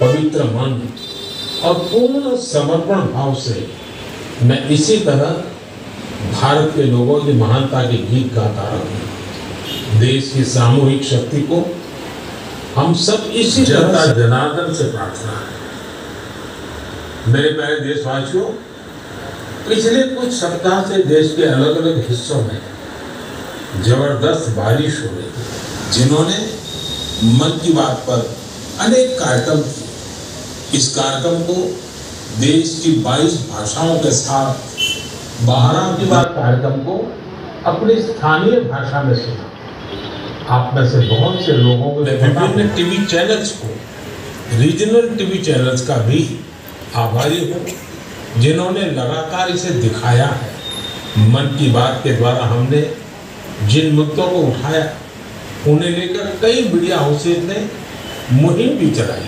पवित्र मन और पूर्ण समर्पण भाव से मैं इसी तरह भारत के लोगों की महानता के गीत गाता रहूं। देश की सामूहिक शक्ति को हम सब इसी जनता जनार्दन से प्रार्थना है। मेरे प्यारे देशवासियों, पिछले कुछ सप्ताह से देश के अलग अलग हिस्सों में जबरदस्त बारिश हो रही है, जिन्होंने मन की बात पर अनेक कार्यक्रम किए। इस कार्यक्रम को देश की 22 भाषाओं के साथ 12 की बात कार्यक्रम को अपनी स्थानीय भाषा में सुना। आप में से बहुत से लोगों को विभिन्न टीवी चैनल्स को, रीजनल टीवी चैनल्स का भी आभारी हूँ जिन्होंने लगातार इसे दिखाया है। मन की बात के द्वारा हमने जिन मुद्दों को उठाया उन्हें लेकर कई मीडिया हाउसेज ने मुहिम भी चलाई।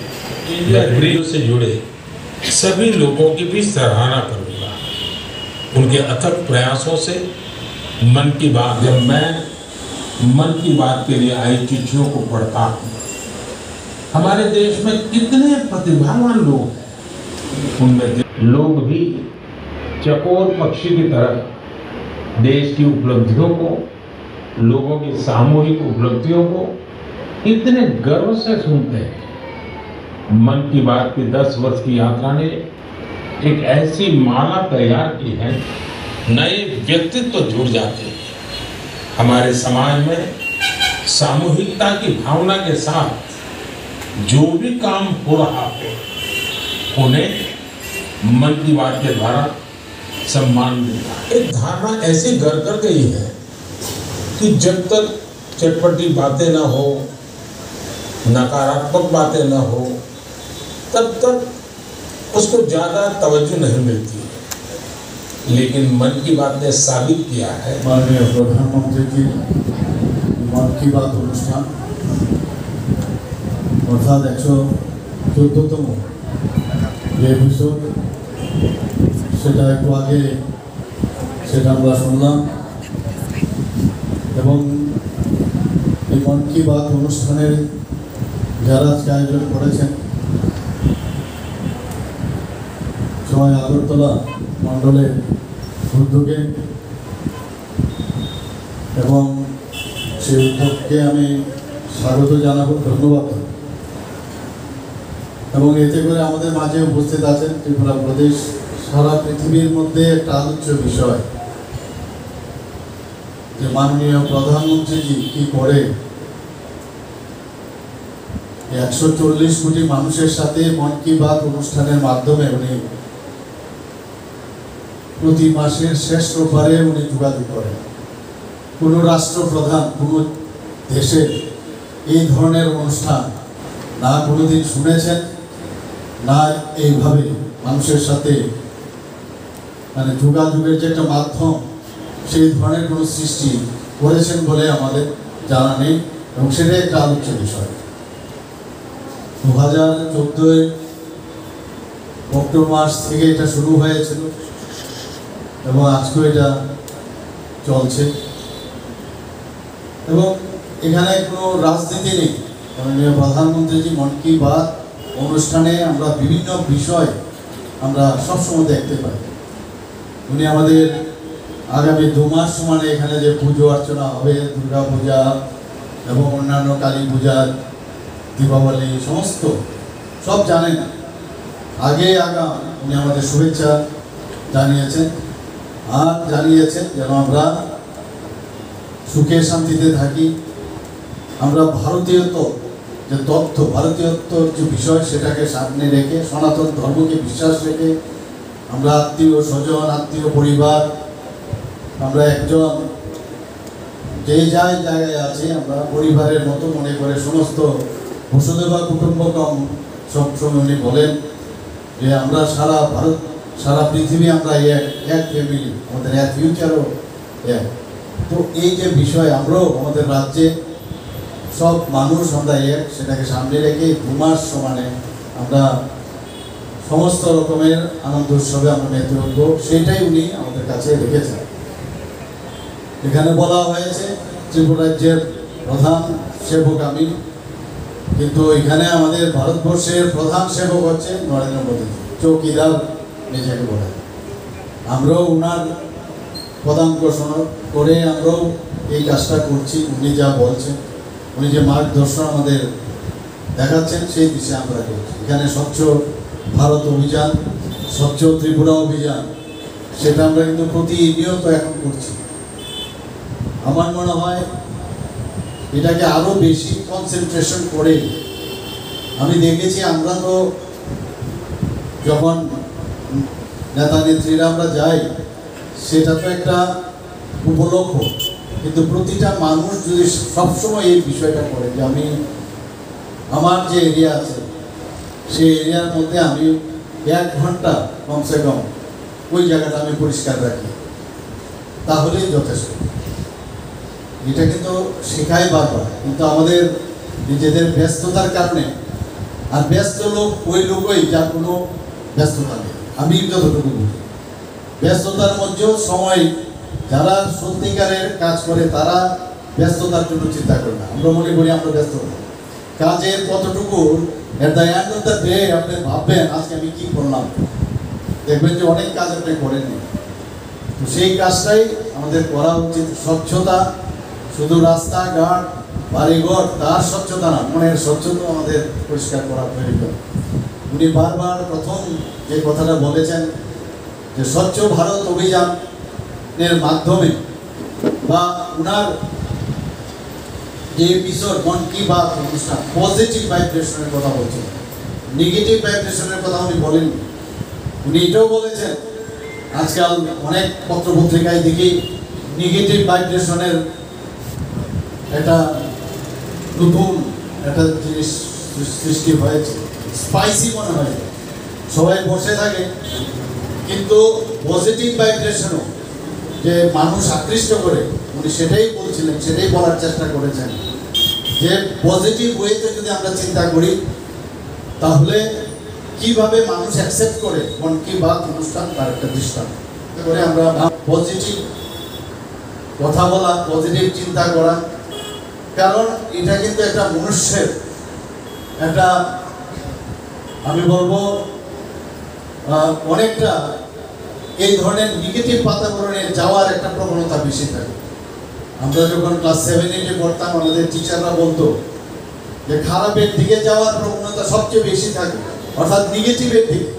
इंडिया रेडियो से जुड़े सभी लोगों की भी सराहना करूंगा। उनके अथक प्रयासों से मन की बात, जब मैं मन की बात के लिए आई चिट्ठियों को पढ़ता हूँ, हमारे देश में कितने प्रतिभावान लोग हैं, उनमें लोग भी चकोर पक्षी की तरह देश की उपलब्धियों को, लोगों की सामूहिक उपलब्धियों को इतने गर्व से सुनते हैं। मन की बात की 10 वर्ष की यात्रा ने एक ऐसी माला तैयार की है, नए व्यक्तित्व जुड़ जाते हैं। हमारे समाज में सामूहिकता की भावना के साथ जो भी काम हो रहा हो, उन्हें मन की बात के द्वारा सम्मान मिलता है। एक धारणा ऐसी घर कर गई है कि जब तक चटपटी बातें ना हो, नकारात्मक बातें ना हो, तब तक उसको ज़्यादा तवज्जो नहीं मिलती है। लेकिन मन की बात ने साबित किया है। माननीय प्रधानमंत्री जी मन की बात অনুষ্ঠান অর্থাৎ 114তম যে এপিসোড, সেটা একটু আগে সেটা আমরা শুনলাম এবং এই মন কি বাত অনুষ্ঠানের যারা আজকে আয়োজন করেছেন সবাই আগরতলা মণ্ডলের উদ্যোগে এবং সেই উদ্যোগকে আমি স্বাগত জানাবো, ধন্যবাদ। এবং এতে করে আমাদের মাঝে উপস্থিত আছেন ত্রিপুরা প্রদেশ, সারা পৃথিবীর মধ্যে একটা আলোচ্য বিষয় যে মাননীয় প্রধানমন্ত্রীজি কি করে 140 কোটি মানুষের সাথে মন কি বাত অনুষ্ঠানের মাধ্যমে উনি প্রতি মাসের শেষ রোববারে উনি যোগাযোগ করেন। কোনো রাষ্ট্রপ্রধান কোনো দেশে এই ধরনের অনুষ্ঠান না কোনোদিন শুনেছেন, না এইভাবে মানুষের সাথে মানে যোগাযোগের যে একটা মাধ্যম সেই ধরনের কোনো সৃষ্টি করেছেন বলে আমাদের জানা নেই এবং সেটাই একটা আলোচ্য বিষয়। 2014 অক্টোবর মাস থেকে এটা শুরু হয়েছিল এবং আজকেও এটা চলছে এবং এখানে কোনো রাজনীতি নেই। মাননীয় প্রধানমন্ত্রীজি মন কি বাত অনুষ্ঠানে আমরা বিভিন্ন বিষয় আমরা সবসময় দেখতে পাই। উনি আমাদের আগামী 2 মাস সমানে এখানে যে পুজো অর্চনা হবে, দুর্গা পূজা এবং অন্যান্য কালী পূজা, দীপাবলি, সমস্ত সব জানেন। আগে উনি আমাদের শুভেচ্ছা জানিয়েছেন আর জানিয়েছেন যেন আমরা সুখে শান্তিতে থাকি। আমরা ভারতীয়ত্ব যে তথ্য, ভারতীয়ত্বর যে বিষয় সেটাকে সামনে রেখে, সনাতন ধর্মকে বিশ্বাস রেখে আমরা আত্মীয় স্বজন, আত্মীয় পরিবার, আমরা একজন যে জায়গায় আছি আমরা পরিবারের মতো মনে করে সমস্ত বসুধৈব কুটুম্বকম সবসময় উনি বলেন যে আমরা সারা ভারত, সারা পৃথিবী আমরা এক ফ্যামিলি, আমাদের এক ফিউচারও এক। তো এই যে বিষয় আমরাও আমাদের রাজ্যে সব মানুষ আমরা এক, সেটাকে সামনে রেখে 2 মাস সমানে আমরা সমস্ত রকমের আনন্দ উৎসবে আমরা মেতে উঠব, সেটাই উনি আমাদের কাছে রেখেছেন। এখানে বলা হয়েছে ত্রিপুরা রাজ্যের প্রধান সেবক আমি কিন্তু এখানে আমাদের ভারতবর্ষের প্রধান সেবক হচ্ছে নরেন্দ্র মোদী, চৌকিদার নিজেকে বলে। আমরাও ওনার পদাঙ্ক করে আমরাও এই কাজটা করছি। উনি যা বলছেন, উনি যে মার্গদর্শন আমাদের দেখাচ্ছেন, সেই দিশে আমরা করছি। এখানে স্বচ্ছ ভারত অভিযান, স্বচ্ছ ত্রিপুরা অভিযান, সেটা আমরা কিন্তু প্রতিনিয়ত এখন করছি। আমার মনে হয় এটাকে আরো বেশি কনসেন্ট্রেশন করে, আমি দেখেছি আমরা তো যখন নেতা নেত্রীরা আমরা যাই, সেটা তো একটা উপলক্ষ, কিন্তু প্রতিটা মানুষ যদি সবসময় এই বিষয়টা করে যে আমি আমার যে এরিয়া আছে সেই এরিয়ার মধ্যে আমি 1 ঘন্টা কমসে কম ওই জায়গাটা আমি পরিষ্কার রাখি, তাহলেই যথেষ্ট। এটা কিন্তু শেখাই বারবার, কিন্তু আমাদের নিজেদের ব্যস্ততার কারণে, আর ব্যস্ত লোক ওই লোকই যার কোনো ব্যস্ততা নেই। আমি যতটুকু বুঝি, ব্যস্ততার মধ্যেও সময়, যারা সত্যিকারের কাজ করে তারা ব্যস্ততার জন্য চিন্তা করে না। আমরা মনে করি আমরা ব্যস্ত না, কাজের কতটুকু at the end of the day আপনি ভাববেন আজকে আমি কি করলাম, দেখবেন যে অনেক কাজ আপনি করেননি। তো সেই কাজটাই আমাদের করা উচিত। স্বচ্ছতা শুধু রাস্তাঘাট বাড়িঘর তার স্বচ্ছতা না, মনের স্বচ্ছতা আমাদের পরিষ্কার করা প্রয়োজন। উনি বারবার প্রথম যে কথাটা বলেছেন যে স্বচ্ছ ভারত অভিযানের মাধ্যমে, বা উনার যে এপিসোড মন কি বাত অনুষ্ঠান, পজিটিভ ভাইব্রেশনের কথা বলছেন, নেগেটিভ ভাইব্রেশনের কথা উনি বলেননি। উনি এটাও বলেছেন আজকাল অনেক পত্রপত্রিকায় দেখি নেগেটিভ ভাইব্রেশনের একটা নতুন একটা জিনিস সৃষ্টি হয়েছে, স্পাইসি মনে হয়, সবাই বসে থাকে, কিন্তু পজিটিভ ভাইব্রেশনও যে মানুষ আকৃষ্ট করে, উনি সেটাই বলছিলেন, সেটাই বলার চেষ্টা করেছেন যে পজিটিভ ওয়েতে যদি আমরা চিন্তা করি তাহলে কিভাবে মানুষ অ্যাকসেপ্ট করে মন কি বাত অনুষ্ঠান তার একটা দৃষ্টান্ত করে আমরা পজিটিভ কথা বলা, পজিটিভ চিন্তা করা। কারণ এটা কিন্তু একটা মনুষ্যের একটা, আমি বলবো অনেকটা এই ধরনের নেগেটিভ বাতাবরণে যাওয়ার একটা প্রবণতা বেশি থাকে। আমরা যখন ক্লাস 7-8 পড়তাম, আমাদের টিচাররা বলতো যে খারাপের দিকে যাওয়ার প্রবণতা সবচেয়ে বেশি থাকে, অর্থাৎ নেগেটিভের দিকে।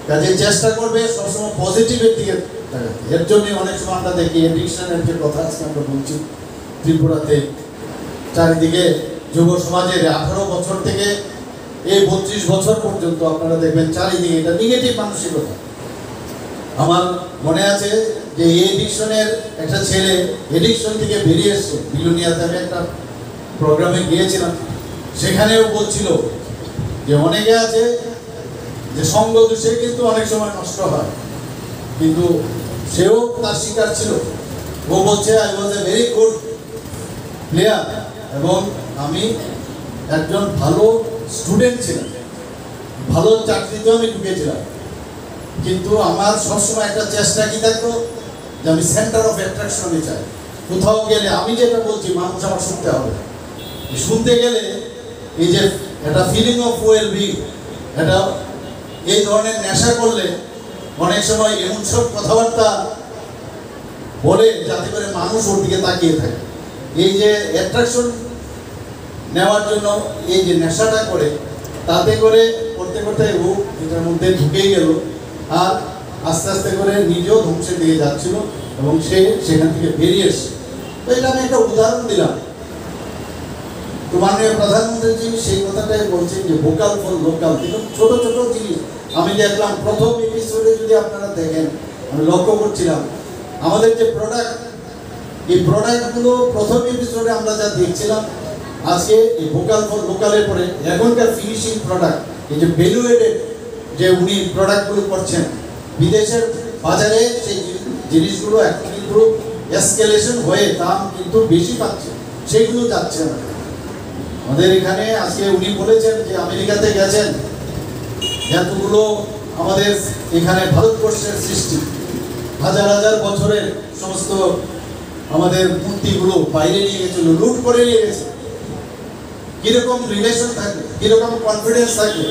কাজে চেষ্টা করবে সবসময় পজিটিভের দিকে তাকাতে। এর জন্য অনেক সময় আমরা দেখি এডিকশনের যে কথা আজকে আমরা বলছি, ত্রিপুরাতে চারিদিকে যুব সমাজের 18 বছর থেকে এই 32 বছর পর্যন্ত আপনারা দেখবেন চারিদিকে এটা নেগেটিভ মানসিকতা। আমার মনে আছে যে এই এডিকশনের একটা ছেলে এডিকশন থেকে বেরিয়ে এসছে, বিলুনিয়াতে আমি একটা প্রোগ্রামে গিয়েছিলাম, সেখানেও বলছিল যে অনেকে আছে যে সঙ্গ দোষে কিন্তু অনেক সময় নষ্ট হয়, কিন্তু সেও তার শিকার ছিল। ও বলছে I was a very good player, এবং আমি একজন ভালো স্টুডেন্ট ছিলাম, ভালো চাকরিতেও আমি ঢুকেছিলাম, কিন্তু আমার সবসময় একটা চেষ্টা কি থাকতো যে আমি সেন্টার অফ অ্যাট্রাকশনে চাই। কোথাও গেলে আমি যেটা বলছি মানুষ আমার শুনতে হবে, শুনতে গেলে এই যে একটা ফিলিং অফ ওয়েল বিং, এটা এই ধরনের নেশা করলে অনেক সময় এমন সব কথাবার্তা বলে যাতে করে মানুষ ওর দিকে তাকিয়ে থাকে। এই যে অ্যাট্রাকশন নেওয়ার জন্য এই যে নেশাটা করে, তাতে করে করতে করতে ও এটার মধ্যে ঢুকেই গেল, আর আস্তে আস্তে করে নিজেও ধ্বংসের দিকে যাচ্ছিল এবং সে সেখান থেকে বেরিয়ে এসছে। তো এটা আমি একটা উদাহরণ দিলাম। তো মাননীয় প্রধানমন্ত্রীজি সেই কথাটাই বলছেন যে ভোকাল ফর লোকাল। কিন্তু ছোট ছোট জিনিস আমি দেখলাম প্রথম এপিসোডে, যদি আপনারা দেখেন, আমি লক্ষ্য করছিলাম আমাদের যে প্রোডাক্ট, এই প্রোডাক্টগুলো প্রথম এপিসোডে আমরা যা দেখছিলাম, আজকে এই ভোকাল ফর লোকালের পরে এখনকার ফিনিশিং প্রোডাক্ট, এই যে ভ্যালু এডেড যে উনি প্রোডাক্টগুলো করছেন, বিদেশের বাজারে সেই জিনিসগুলো এখন কিন্তু এসকেলেশন হয়ে দাম কিন্তু বেশি পাচ্ছে, সেগুলো যাচ্ছে না আমাদের এখানে। আজকে উনি বলেছেন যে আমেরিকাতে গেছেন, এতগুলো আমাদের এখানে ভারতবর্ষের সৃষ্টি, হাজার হাজার বছরের সমস্ত আমাদের মূর্তিগুলো বাইরে নিয়ে গেছিল, লুট করে নিয়ে গেছে। কিরকম রিলেশন থাকবে, কিরকম কনফিডেন্স থাকবে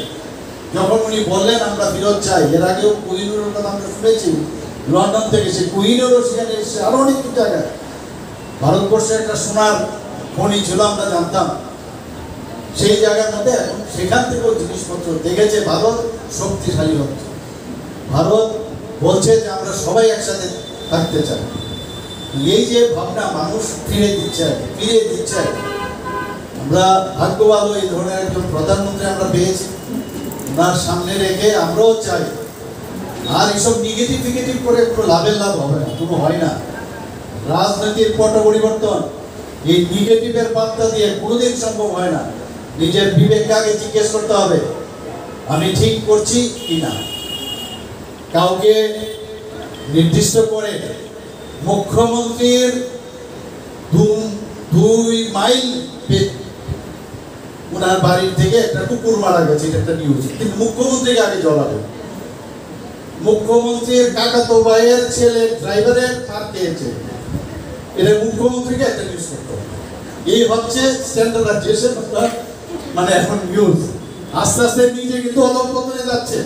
যখন উনি বললেন আমরা ফেরত চাই। এর আগেও কোহিনুরের কথা আমরা শুনেছি, লন্ডন থেকে সে কোহিনুরও সেখানে এসে আরো অনেক জায়গায় ভারতবর্ষে একটা সোনার খনি ছিল আমরা জানতাম, সেই জায়গার মধ্যে এখন সেখান থেকেও জিনিসপত্র দেখেছে। ভারত শক্তিশালী হচ্ছে, ভারত বলছে যে আমরা সবাই একসাথে থাকতে চাই। এই যে ভাবনা মানুষ ফিরে দিচ্ছে, আমরা ভাগ্য ভালো এই ধরনের একজন প্রধানমন্ত্রী আমরা পেয়েছি। ওনার সামনে রেখে আমরাও চাই, আর এইসব নেগেটিভ করে কোনো লাভের লাভ হবে না, কোনো হয় না। রাজনীতির পট পরিবর্তন এই নেগেটিভের বার্তা দিয়ে কোনোদিন সম্ভব হয় না। নিজের বিবেককে আগে জিজ্ঞেস করতে হবে আমি ঠিক করছি কিনা। কাউকে নির্দিষ্ট করে মুখ্যমন্ত্রীর 2 মাইল ওনার বাড়ির থেকে একটা কুকুর মারা গেছে, এটা একটা নিউজ, কিন্তু মুখ্যমন্ত্রীকে আগে জ্বলাবে। মুখ্যমন্ত্রীর কাকাতো ভাইয়ের ছেলে ড্রাইভারের কার খেয়েছে, এটা মুখ্যমন্ত্রীকে একটা নিউজ করতে হবে। এই হচ্ছে স্ট্যান্ডার্ডাইজেশন, মানে এখন নিউজ আস্তে আস্তে নিজে কিন্তু অধঃপতনে যাচ্ছে,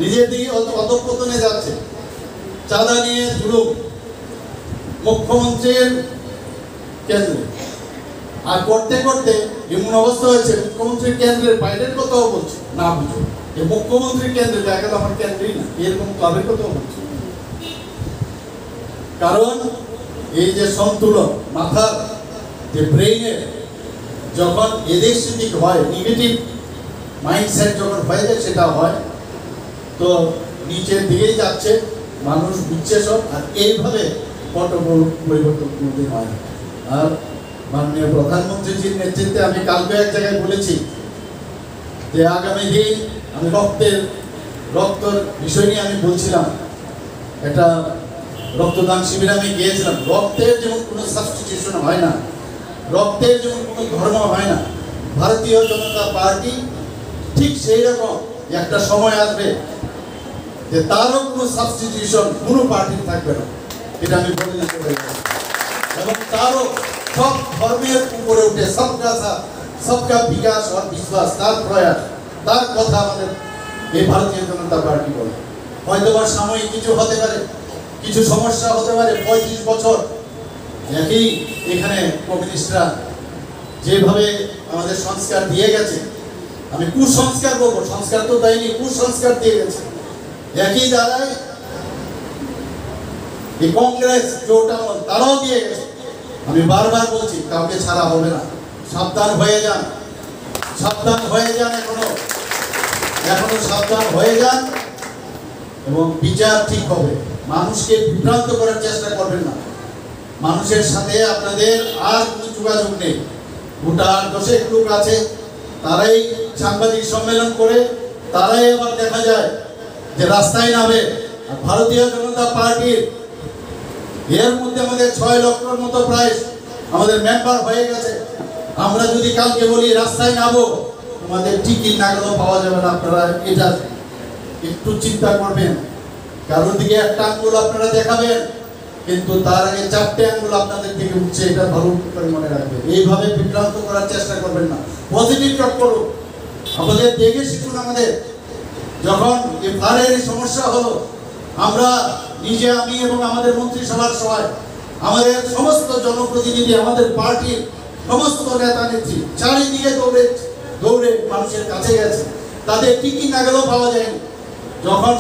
নিজের দিকে অধঃপতনে যাচ্ছে। চাঁদা নিয়ে জুলুম মুখ্যমন্ত্রীর কেন্দ্রে, আর করতে করতে এমন অবস্থা হয়েছে মুখ্যমন্ত্রীর কেন্দ্রের বাইরের কথাও বলছে না, বুঝো যে মুখ্যমন্ত্রীর কেন্দ্রে দেখা গেল আমার কেন্দ্রেই না, এরকম ক্লাবের কথাও বলছে। কারণ এই যে সন্তুলন মাথার যে ব্রেইনের যখন এদিক সেদিক হয়, নেগেটিভ মাইন্ডসেট যখন হয়ে যায়, সেটা হয় তো নিচের দিকেই যাচ্ছে, মানুষ বুঝছে সব। আর এইভাবে পট পরিবর্তন কোনোদিন হয় না। আর মাননীয় প্রধানমন্ত্রীজির নেতৃত্বে আমি কালকে এক জায়গায় বলেছি যে আগামী দিন আমি রক্তর বিষয় নিয়ে আমি বলছিলাম, একটা রক্তদান শিবিরে আমি গিয়েছিলাম। রক্তের যেমন কোনো সাবস্টিটিউশন হয় না, রক্তের যেমন কোনো ধর্ম হয় না, ভারতীয় জনতা পার্টি ঠিক সেই রকম একটা সময় আসবে যে তারও কোনো সাবস্টিটিউশন কোনো পার্টির থাকবে না, এটা আমি বলে দিতে পারি। এবং তারও সব ধর্মের উপরে উঠে সবকা বিকাশ আর বিশ্বাস, তার প্রয়াস, তার কথা আমাদের এই ভারতীয় জনতা পার্টি বলে। হয়তো বা সাময়িক কিছু হতে পারে, কিছু সমস্যা হতে পারে। 35 বছর একই এখানে কমিউনিস্টরা যেভাবে আমাদের সংস্কার দিয়ে গেছে, আমি কুসংস্কার বলবো, সংস্কার তো দেয়নি, কুসংস্কার দিয়ে গেছে। একই দ্বারাই এই কংগ্রেস জোট তারাও দিয়ে গেছে। আমি বারবার বলছি কাউকে ছাড়া হবে না, সাবধান হয়ে যান, এখনো সাবধান হয়ে যান এবং বিচার ঠিক হবে। মানুষকে বিভ্রান্ত করার চেষ্টা করবেন না। মানুষের সাথে আপনাদের আর কোনো যোগাযোগ নেই। গোটা 10 লোক আছে, তারাই সাংবাদিক সম্মেলন করে, তারাই আবার দেখা যায় যে রাস্তায় নামে। আর ভারতীয় জনতা পার্টির এর মধ্যে আমাদের 6 লক্ষর মতো প্রায় আমাদের মেম্বার হয়ে গেছে। আমরা যদি কালকে বলি রাস্তায় নামো, তোমাদের টিকিট না গেলেও পাওয়া যাবে না। আপনারা এটা একটু চিন্তা করবেন। কারোর দিকে একটা আঙ্গুল আপনারা দেখাবেন, কিন্তু তার আগে 4টে আঙ্গুল আপনাদের দিকে উঠছে, এটা ভালো করে মনে রাখবেন। এইভাবে বিভ্রান্ত করার চেষ্টা করবেন না, পজিটিভ টক করুন। আমাদের দেখে শিখুন। আমাদের যখন এফআরের সমস্যা হলো, আমরা নিজে, আমি এবং আমাদের মন্ত্রিসভার সবাই, আমাদের সমস্ত জনপ্রতিনিধি, আমাদের পার্টির সমস্ত নেতা নেত্রী চারিদিকে দৌড়ে মানুষের কাছে গেছে। তাদের টিকিট না গেলেও পাওয়া যায়নি। যখন